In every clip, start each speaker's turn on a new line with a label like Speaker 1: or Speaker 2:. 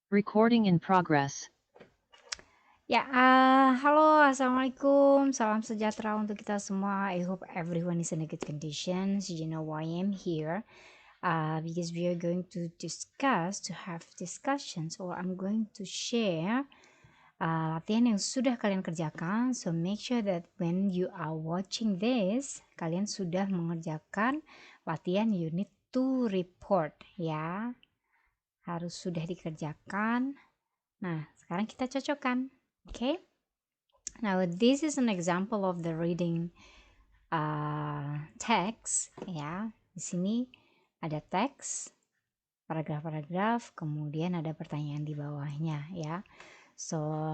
Speaker 1: Recording in progress.
Speaker 2: Ya, halo, assalamualaikum, salam sejahtera untuk kita semua. I hope everyone is in a good conditions. You know why I'm here, because we are going to discuss, to have discussions, or I'm going to share latihan yang sudah kalian kerjakan. So make sure that when you are watching this, kalian sudah mengerjakan latihan unit to report, ya. Harus sudah dikerjakan. Nah, sekarang kita cocokkan, oke? Okay? Now this is an example of the reading text ya. Di sini ada teks, paragraf-paragraf, kemudian ada pertanyaan di bawahnya ya. So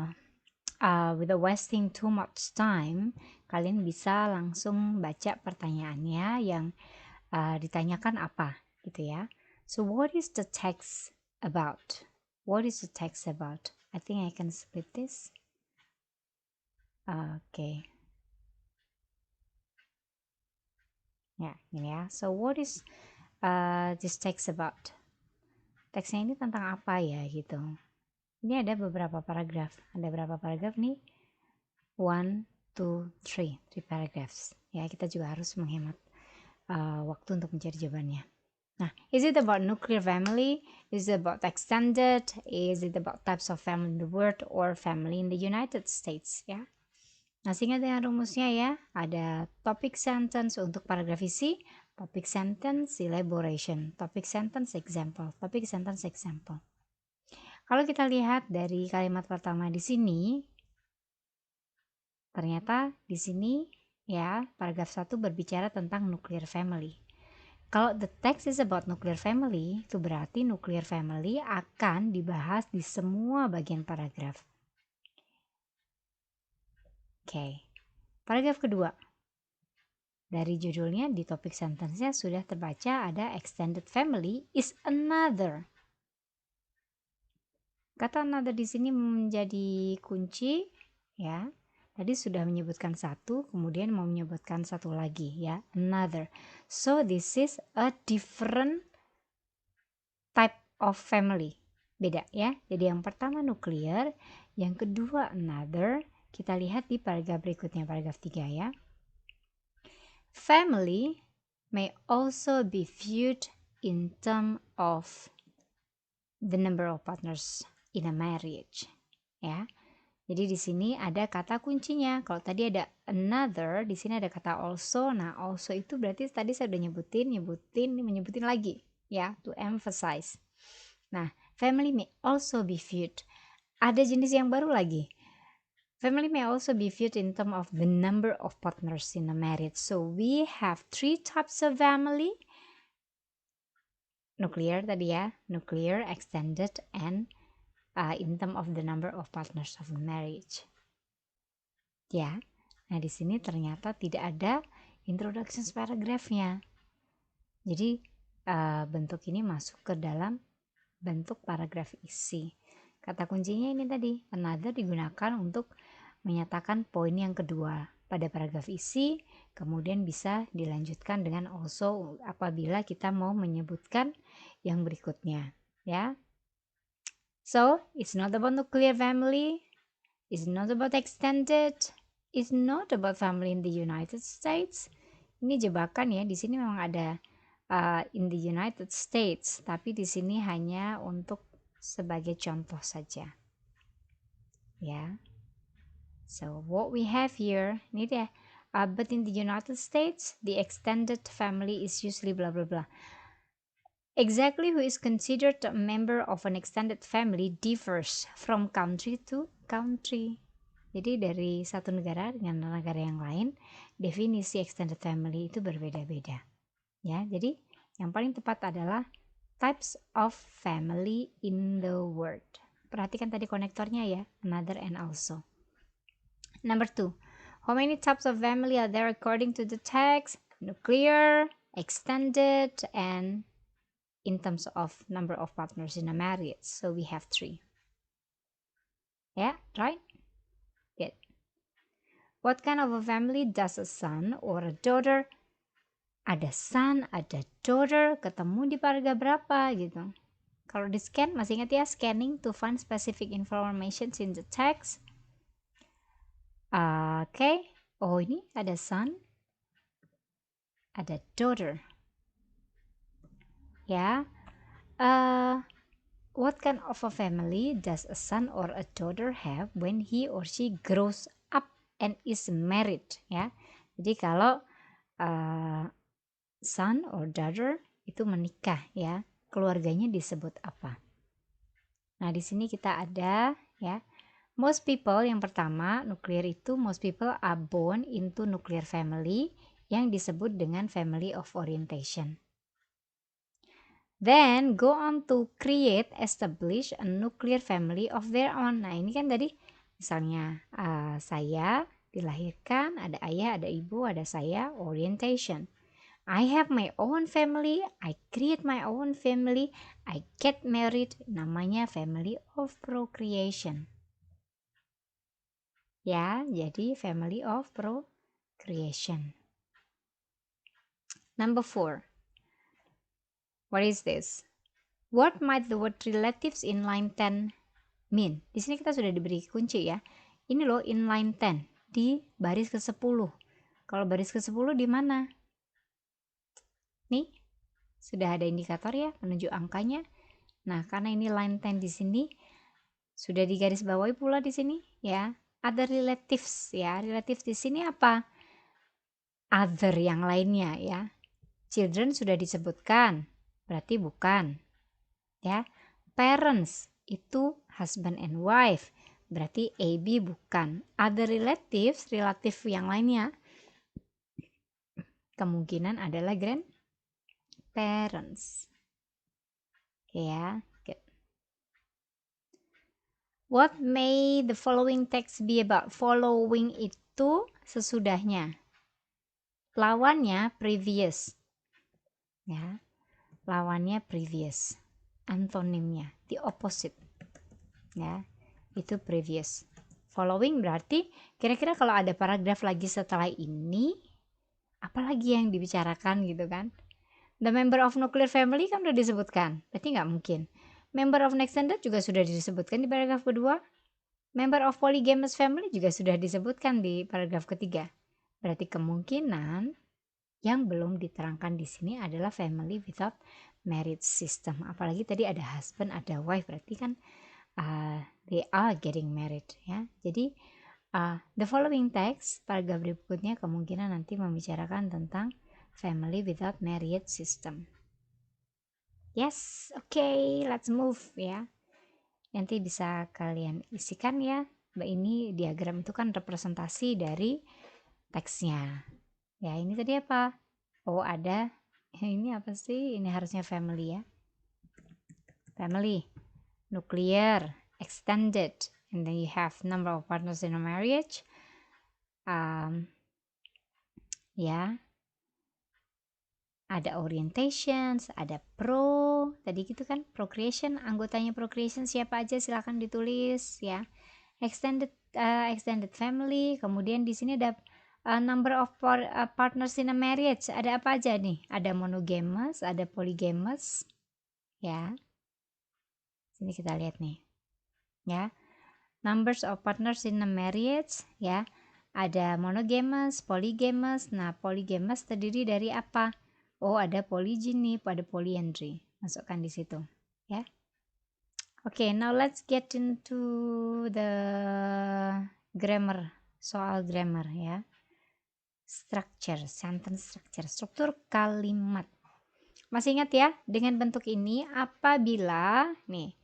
Speaker 2: without wasting too much time, kalian bisa langsung baca pertanyaannya yang ditanyakan apa gitu ya. So what is the text about? What is the text about? I think I can split this. Okay. Ya, gini ya. So what is this text about? Teksnya ini tentang apa ya gitu. Ini ada beberapa paragraf. Ada berapa paragraf nih? 1, 2, 3 paragraphs. Ya, kita juga harus menghemat waktu untuk mencari jawabannya. Nah, is it about nuclear family? Is it about extended? Is it about types of family in the world or family in the United States? Ya. Nah, sehingga dengan rumusnya ya, ada topic sentence untuk paragraf isi, topic sentence elaboration, topic sentence example, topic sentence example. Kalau kita lihat dari kalimat pertama di sini, ternyata di sini ya, paragraf 1 berbicara tentang nuclear family. Kalau the text is about nuclear family, itu berarti nuclear family akan dibahas di semua bagian paragraf. Oke. Paragraf kedua. Dari judulnya di topik sentence-nya sudah terbaca ada extended family is another. Kata another di sini menjadi kunci ya. Tadi sudah menyebutkan satu, kemudian mau menyebutkan satu lagi ya, another. So this is a different type of family. Beda ya. Jadi yang pertama nuclear, yang kedua another. Kita lihat di paragraf berikutnya, paragraf 3 ya. Family may also be viewed in terms of the number of partners in a marriage. Ya. Jadi di sini ada kata kuncinya. Kalau tadi ada another, di sini ada kata also. Nah, also itu berarti tadi saya udah menyebutin lagi ya, to emphasize. Nah, family may also be viewed. Ada jenis yang baru lagi. Family may also be viewed in terms of the number of partners in a marriage. So we have 3 types of family. Nuclear tadi ya, nuclear, extended, and in terms of the number of partners of a marriage. Ya, nah di sini ternyata tidak ada introduction paragrafnya. Jadi bentuk ini masuk ke dalam bentuk paragraf isi. Kata kuncinya ini tadi, another digunakan untuk menyatakan poin yang kedua pada paragraf isi, kemudian bisa dilanjutkan dengan also apabila kita mau menyebutkan yang berikutnya, ya. So, it's not about nuclear family, it's not about extended, it's not about family in the United States. Ini jebakan ya, di sini memang ada in the United States, tapi di sini hanya untuk sebagai contoh saja. Ya. So what we have here, ini dia. But in the United States, the extended family is usually blah blah blah. Exactly who is considered a member of an extended family differs from country to country. Jadi dari satu negara dengan negara yang lain, definisi extended family itu berbeda-beda. Ya, jadi yang paling tepat adalah types of family in the world. Perhatikan tadi konektornya ya, another and also. Number 2, how many types of family are there according to the text? Nuclear, extended, and in terms of number of partners in a marriage. So we have 3. Yeah, right? Good. What kind of a family does a son or a daughter? Ada son, ada daughter, ketemu di paragraf berapa gitu. Kalau di scan, masih ingat ya, scanning to find specific information in the text. Oke. Oh, ini ada son, ada daughter. Ya. What kind of a family does a son or a daughter have when he or she grows up and is married? Ya. Jadi kalau son or daughter itu menikah, ya, keluarganya disebut apa? Nah, di sini kita ada, ya, most people, yang pertama, nuklir itu most people are born into nuclear family yang disebut dengan family of orientation. Then go on to create, establish a nuclear family of their own. Nah, ini kan tadi misalnya saya dilahirkan, ada ayah, ada ibu, ada saya, orientation. I have my own family, I create my own family, I get married, namanya family of procreation. Ya, jadi family of procreation. Number 4. What is this? What might the word relatives in line 10 mean? Di sini kita sudah diberi kunci ya. Ini loh in line 10 di baris ke-10. Kalau baris ke-10 di mana? Nih, sudah ada indikator ya menunjuk angkanya. Nah, karena ini line 10 di sini sudah digaris bawahi pula di sini ya. Ada relatives ya. Relatives di sini apa? Other yang lainnya ya. Children sudah disebutkan, berarti bukan. Ya. Parents itu husband and wife, berarti AB bukan. Other relatives, relatif yang lainnya kemungkinan adalah grandparents. Ya, good. What may the following text be about? Following itu sesudahnya. Lawannya previous. Ya. Lawannya previous. Antonimnya the opposite. Ya. Itu previous. Following berarti kira-kira kalau ada paragraf lagi setelah ini, apalagi yang dibicarakan gitu kan? The member of nuclear family kan udah disebutkan, berarti nggak mungkin. Member of extended juga sudah disebutkan di paragraf kedua. Member of polygamous family juga sudah disebutkan di paragraf ketiga. Berarti kemungkinan yang belum diterangkan di sini adalah family without marriage system. Apalagi tadi ada husband, ada wife, berarti kan they are getting married ya. Jadi the following text paragraf berikutnya kemungkinan nanti membicarakan tentang family without marriage system. Yes, okay, let's move ya. Nanti bisa kalian isikan ya. Ini diagram itu kan representasi dari teksnya. Ya, ini tadi apa? Oh, ada. Ini apa sih? Ini harusnya family ya. Family, nuclear, extended, and then you have number of partners in a marriage. Ya, ada orientations, ada tadi gitu kan, procreation, anggotanya procreation siapa aja silahkan ditulis ya. Extended family, kemudian di sini ada number of partners in a marriage, ada apa aja nih? Ada monogamous, ada polygamous, ya. Sini kita lihat nih, ya. Numbers of partners in a marriage, ya. Ada monogamous, polygamous. Nah, polygamous terdiri dari apa? Oh, ada polygyny, ada polyandry. Masukkan di situ, ya. Okay, now let's get into the grammar, soal grammar ya. Structure, sentence structure, struktur kalimat. Masih ingat ya, dengan bentuk ini apabila nih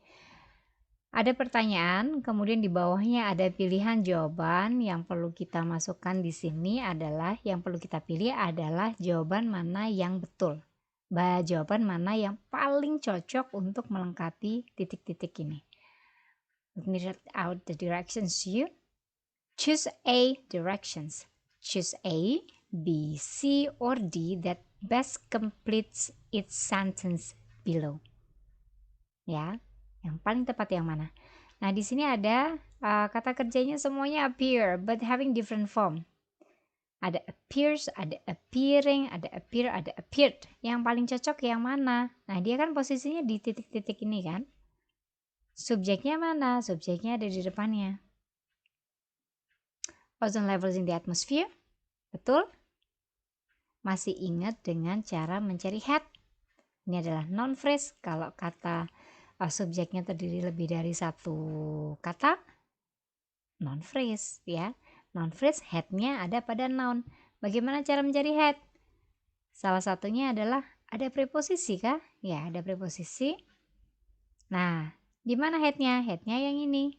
Speaker 2: ada pertanyaan, kemudian di bawahnya ada pilihan jawaban, yang perlu kita masukkan di sini adalah, yang perlu kita pilih adalah jawaban mana yang betul. Jawaban mana yang paling cocok untuk melengkapi titik-titik ini. Let me read out the directions here. Choose A directions. Choose A, B, C, or D that best completes its sentence below. Ya. Yang paling tepat yang mana? Nah, di sini ada kata kerjanya semuanya appear but having different form. Ada appears, ada appearing, ada appear, ada appeared. Yang paling cocok yang mana? Nah, dia kan posisinya di titik-titik ini kan. Subjeknya mana? Subjeknya ada di depannya. Ozone levels in the atmosphere. Betul? Masih ingat dengan cara mencari had? Ini adalah noun phrase. Kalau kata subjeknya terdiri lebih dari satu kata, noun phrase ya. Noun phrase had-nya ada pada noun. Bagaimana cara mencari had? Salah satunya adalah ada preposisi kah? Ya, ada preposisi. Nah, di mana had-nya? Had-nya yang ini.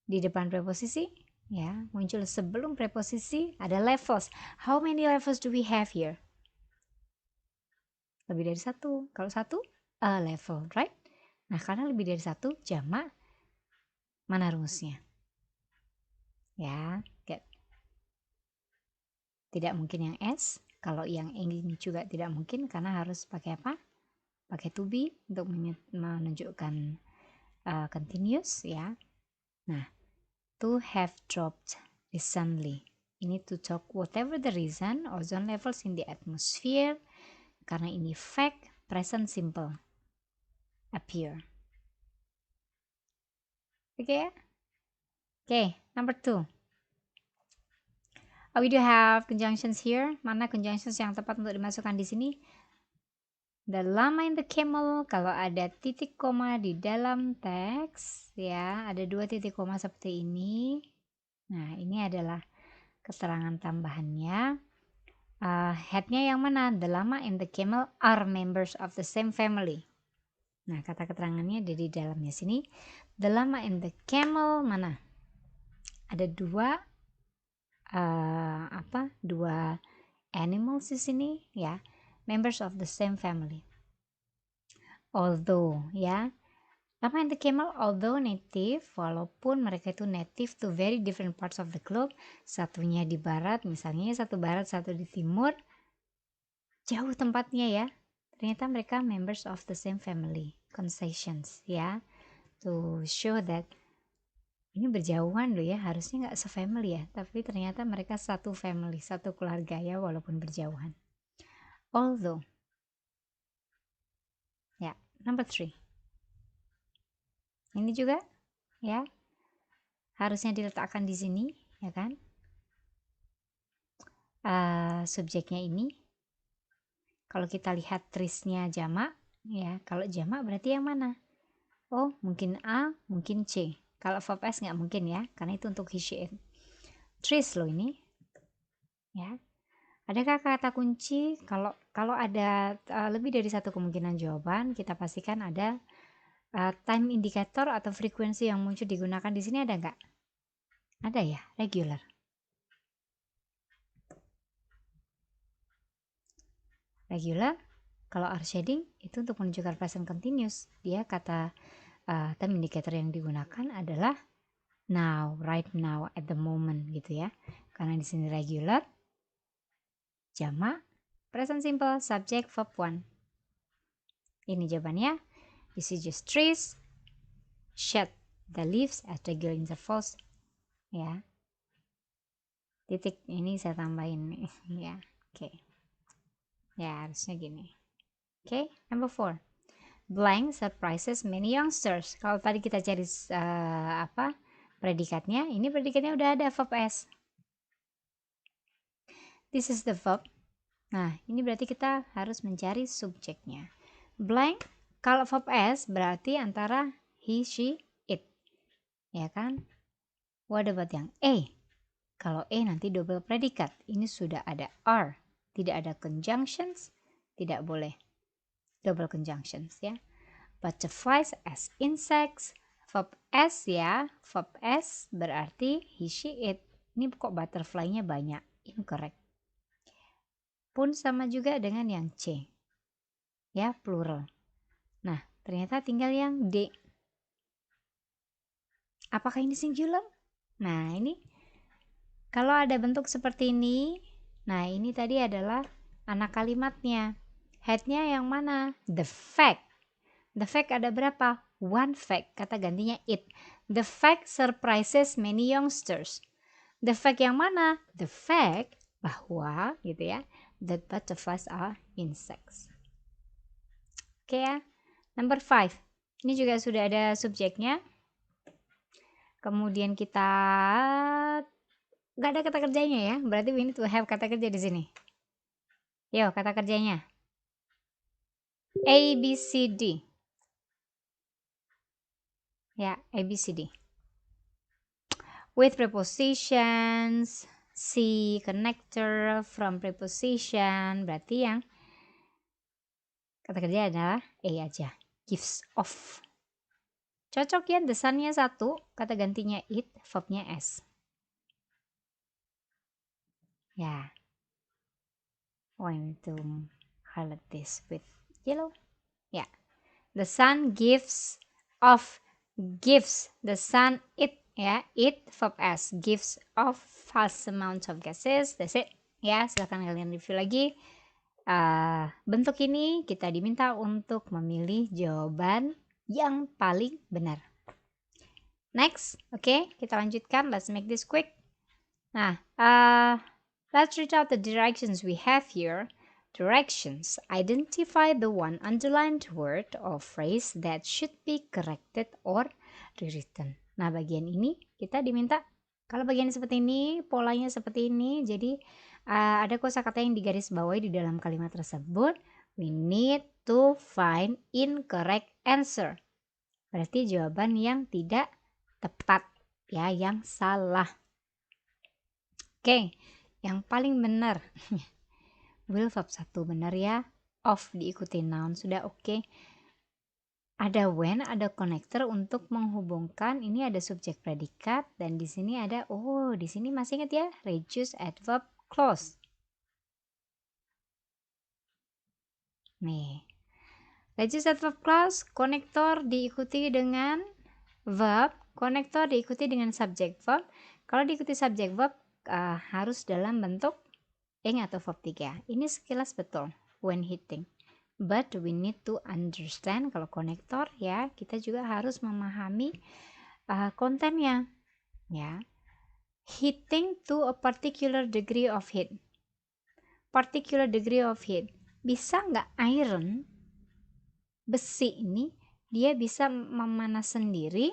Speaker 2: Di depan preposisi, ya, muncul sebelum preposisi ada levels. How many levels do we have here? Lebih dari satu. Kalau satu, a level, right? Nah, karena lebih dari satu, jamak, mana rumusnya? Ya, tidak mungkin yang S. Kalau yang ini juga tidak mungkin karena harus pakai apa? Pakai to be untuk menunjukkan continuous ya. Nah, to have dropped recently. Ini to talk whatever the reason, ozone levels in the atmosphere. Karena ini fact, present simple. Appear. Oke ya? Oke, number 2. We do have conjunctions here. Mana conjunctions yang tepat untuk dimasukkan di sini? The llama in the camel. Kalau ada titik koma di dalam teks, ya, ada 2 titik koma seperti ini. Nah, ini adalah keterangan tambahannya. Headnya yang mana? The llama and the camel are members of the same family. Nah, kata keterangannya ada di dalamnya sini. The llama and the camel mana? Ada dua animals di sini ya, members of the same family. Although ya, llama and the camel although native, walaupun mereka itu native to very different parts of the globe, satunya di barat, misalnya satu barat, satu di timur, jauh tempatnya ya, ternyata mereka members of the same family. Concessions ya, to show that ini berjauhan loh ya, harusnya nggak se-family ya, tapi ternyata mereka satu family, satu keluarga ya, walaupun berjauhan. Although ya, number 3 ini juga ya harusnya diletakkan di sini ya kan. Subjeknya ini kalau kita lihat trisnya jamak ya, kalau jamak berarti yang mana? Oh, mungkin A, mungkin C. Kalau verb S nggak mungkin ya, karena itu untuk he, she, it. Tris loh ini ya. Adakah kata kunci? Kalau ada lebih dari satu kemungkinan jawaban, kita pastikan ada time indicator atau frekuensi yang muncul digunakan di sini, ada nggak? Ada ya, regular. Regular, kalau are shading itu untuk menunjukkan present continuous. Dia kata time indicator yang digunakan adalah now, right now, at the moment gitu ya. Karena di sini regular, jamak, present simple, subject, verb 1. Ini jawabannya. This is just trees, shed the leaves at regular intervals. Ya. Titik ini saya tambahin ya. Oke. Ya, harusnya gini. Oke, number 4. Blank surprises many youngsters. Kalau tadi kita cari predikatnya, ini predikatnya udah ada verb S. This is the verb. Nah, ini berarti kita harus mencari subjeknya. Blank, kalau verb S berarti antara he, she, it. Ya kan? What about yang A? Kalau A nanti double predikat. Ini sudah ada are. Tidak ada conjunctions. Tidak boleh double conjunctions ya. Butterflies as insects. Verb S ya. Verb S berarti he, she, it. Ini kok butterfly-nya banyak. Incorrect. Pun sama juga dengan yang C. Ya, plural. Nah, ternyata tinggal yang D. Apakah ini singular? Nah, ini kalau ada bentuk seperti ini, nah ini tadi adalah anak kalimatnya. Headnya yang mana? The fact. The fact ada berapa? One fact. Kata gantinya it. The fact surprises many youngsters. The fact yang mana? The fact bahwa gitu ya, that butterflies are insects. Oke ya. Number 5. Ini juga sudah ada subjeknya. Kemudian kita nggak ada kata kerjanya ya. Berarti we need to have kata kerja di sini. Yo, kata kerjanya. A, B, C, D. Ya, A, B, C, D. With prepositions, C connector from preposition. Berarti yang kata kerja adalah A aja. Gives off. Cocok ya, the sun-nya 1, kata gantinya it, verbnya S. Ya. Want to highlight this with yellow. Ya. The sun gives off. Gives. The sun it. Ya. It, verb S. Gives off vast amounts of gases. That's it. Ya, silahkan kalian review lagi. Bentuk ini kita diminta untuk memilih jawaban yang paling benar. Next, oke, kita lanjutkan. Let's make this quick. Nah, let's read out the directions we have here. Directions. Identify the one underlined word or phrase that should be corrected or rewritten. Nah, bagian ini kita diminta, kalau bagian seperti ini, polanya seperti ini, jadi ada kosakata yang digaris bawahi di dalam kalimat tersebut. We need to find incorrect answer. Berarti jawaban yang tidak tepat, ya, yang salah. Oke, yang paling benar. Will verb 1 benar ya. Of diikuti noun sudah oke. Ada when, ada connector untuk menghubungkan. Ini ada subjek predikat dan di sini ada di sini masih ingat ya, reduce adverb clause. Nih. Reduce adverb clause, konektor diikuti dengan verb, konektor diikuti dengan subject verb. Kalau diikuti subject verb harus dalam bentuk ing atau verb 3. Ini sekilas betul when hitting. But we need to understand kalau konektor ya, kita juga harus memahami kontennya. Ya. Hitting to a particular degree of heat. Particular degree of heat. Bisa nggak iron, besi ini, dia bisa memanas sendiri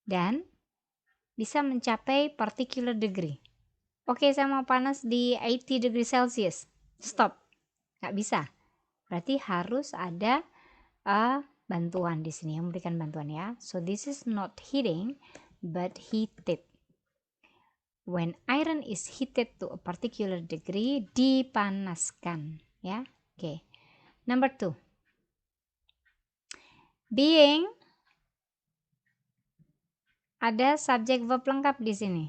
Speaker 2: dan bisa mencapai particular degree. Oke, saya mau panas di 80 degree Celsius. Stop. Nggak bisa. Berarti harus ada bantuan di sini yang memberikan bantuan ya. So this is not heating but heated. When iron is heated to a particular degree, dipanaskan ya. Oke. Number 2. Being, ada subjek verb lengkap di sini.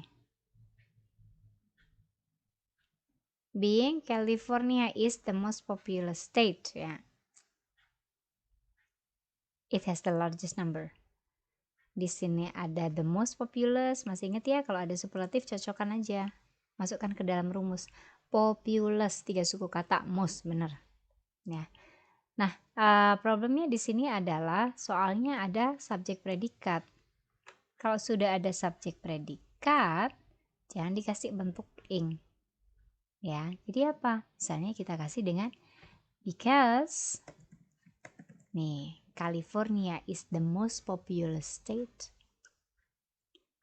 Speaker 2: Being, California is the most populous state ya. It has the largest number. Di sini ada the most populous, masih ingat ya, kalau ada superlatif cocokkan aja. Masukkan ke dalam rumus. Populous, 3 suku kata, most, bener. Ya. Nah, problemnya di sini adalah soalnya ada subjek predikat. Kalau sudah ada subjek predikat, jangan dikasih bentuk ing. Ya, jadi apa? Misalnya kita kasih dengan because. Nih, California is the most populous state.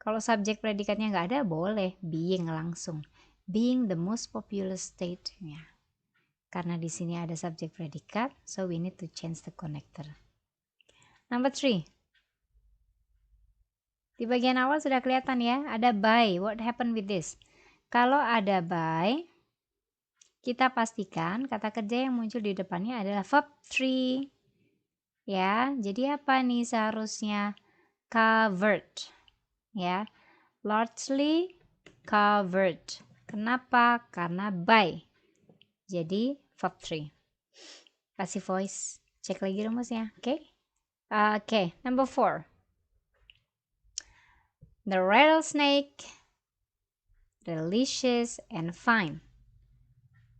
Speaker 2: Kalau subjek predikatnya nggak ada, boleh being langsung. Being the most populous state. Ya. Karena di sini ada subjek predikat, so we need to change the connector. Number 3. Di bagian awal sudah kelihatan ya, ada by. What happened with this? Kalau ada by, kita pastikan kata kerja yang muncul di depannya adalah verb 3. Ya, jadi apa nih seharusnya? Covered. Ya, largely covered. Kenapa? Karena by. Jadi verb 3. Kasih voice. Cek lagi rumusnya, oke? Oke, number 4. The rattlesnake, delicious and fine.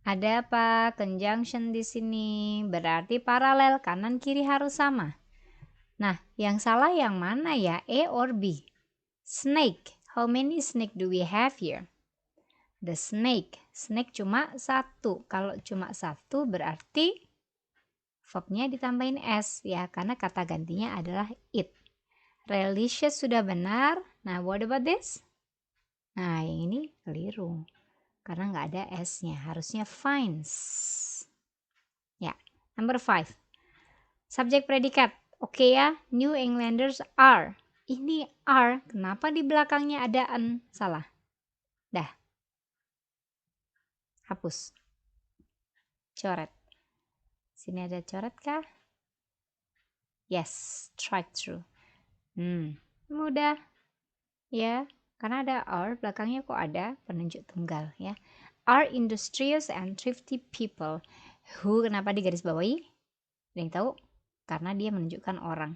Speaker 2: Ada apa? Conjunction di sini berarti paralel, kanan kiri harus sama. Nah, yang salah yang mana ya? A or B? Snake. How many snake do we have here? The snake. Snake cuma satu. Kalau cuma satu berarti verbnya ditambahin s ya, karena kata gantinya adalah it. Relicious sudah benar. Nah, what about this? Nah, yang ini keliru. Karena nggak ada s-nya. Harusnya finds. Ya, number 5. Subjek predikat. Oke ya, New Englanders are. Ini are, kenapa di belakangnya ada an? Salah. Dah. Hapus. Coret. Sini ada coret kah? Yes, strike through. Mudah. Ya, karena ada are, belakangnya kok ada penunjuk tunggal ya. Are industrious and thrifty people. Who kenapa digaris bawahi? Ada yang tahu? Karena dia menunjukkan orang.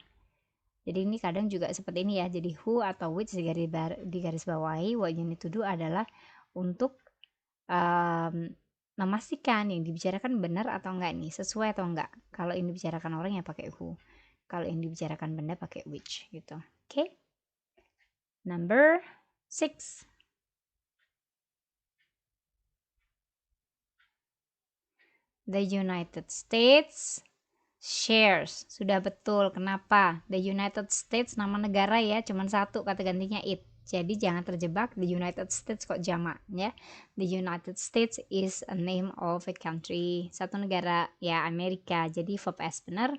Speaker 2: Jadi ini kadang juga seperti ini ya. Jadi who atau which digaris bawahi. What you need to do adalah untuk memastikan yang dibicarakan benar atau enggak nih, sesuai atau enggak. Kalau yang dibicarakan orang ya pakai who. Kalau yang dibicarakan benda pakai which gitu. Oke. Number 6. The United States shares. Sudah betul. Kenapa? The United States nama negara ya, cuman satu kata gantinya it. Jadi jangan terjebak the United States kok jamak ya. The United States is a name of a country. Satu negara ya, Amerika. Jadi verb S benar.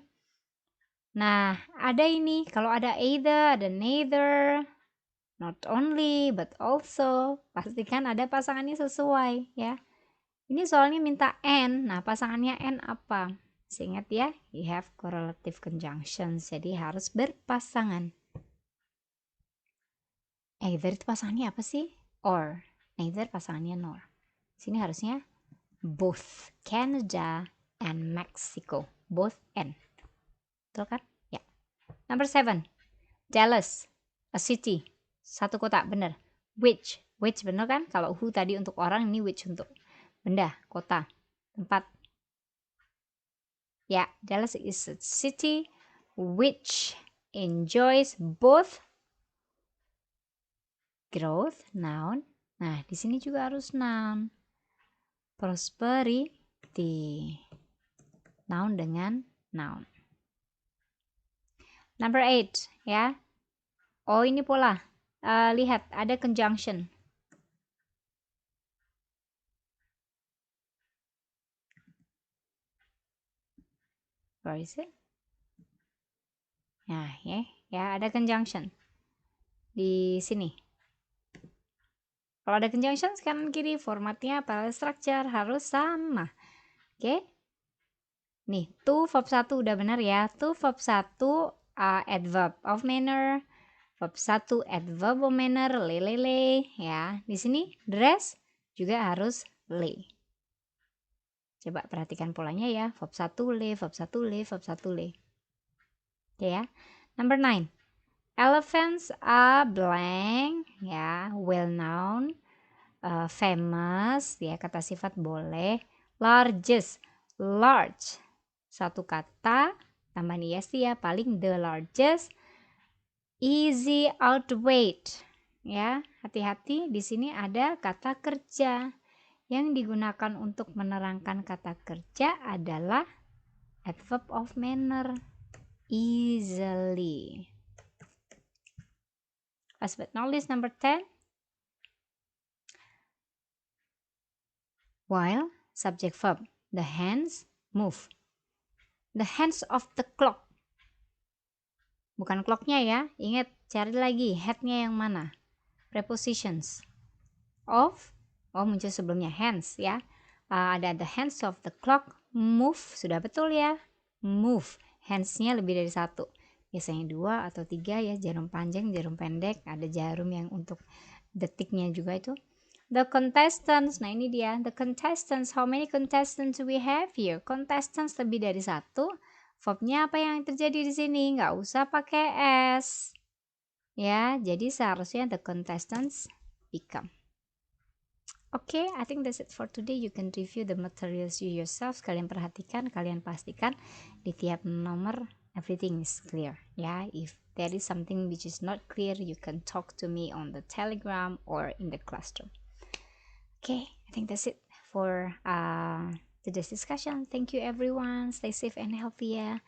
Speaker 2: Nah, ada ini. Kalau ada either, ada neither, not only but also, pastikan ada pasangannya sesuai ya. Ini soalnya minta and. Nah, pasangannya and apa? Ingat ya, you have correlative conjunctions. Jadi harus berpasangan. Either itu pasangannya apa sih? Or. Neither pasangannya nor. Sini harusnya both. Canada and Mexico. Both and. Betul kan? Ya. Number 7. Dallas. A city. Satu kota. Bener. Which. Which bener kan? Kalau who tadi untuk orang, ini which untuk benda, kota, tempat. Ya, Dallas is a city which enjoys both growth, noun. Nah, di sini juga harus noun. Prosperity, noun dengan noun. Number 8, ya. Oh, ini pola. Lihat, ada conjunction. Where is it? Nah, ya ada conjunction di sini. Kalau ada conjunction kanan kiri, formatnya parallel structure harus sama. Oke? Nih, to verb 1 udah benar ya. To verb 1 adverb of manner. Verb 1 adverb of manner, le ya. Di sini dress juga harus le. Coba perhatikan polanya ya. Verb 1 le, verb 1 le, verb 1 le. Oke ya. Number 9. Elephants are blank ya, well known, famous ya, kata sifat boleh. Largest, large, satu kata tambahan es ya, paling the largest. Easy, outweighed ya, hati-hati di sini ada kata kerja. Yang digunakan untuk menerangkan kata kerja adalah adverb of manner, easily. Last but not least, number 10. While, subject verb, the hands move. The hands of the clock. Bukan clocknya ya, ingat cari lagi headnya yang mana. Prepositions. Of, muncul sebelumnya hands ya. Ada the hands of the clock move, sudah betul ya. Move, handsnya lebih dari satu. Biasanya 2 atau 3 ya, jarum panjang, jarum pendek, ada jarum yang untuk detiknya juga itu. The contestants, nah ini dia, the contestants, how many contestants we have here? Contestants lebih dari satu. Verbnya apa yang terjadi di sini? Nggak usah pakai s. Ya, jadi seharusnya the contestants become. Oke, I think that's it for today. You can review the materials you yourself. Kalian perhatikan, kalian pastikan di tiap nomor everything is clear. Yeah, if there is something which is not clear, you can talk to me on the Telegram or in the classroom. Okay, I think that's it for today's discussion. Thank you everyone. Stay safe and healthy ya.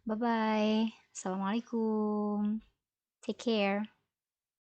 Speaker 2: Bye bye. Assalamualaikum. Take care.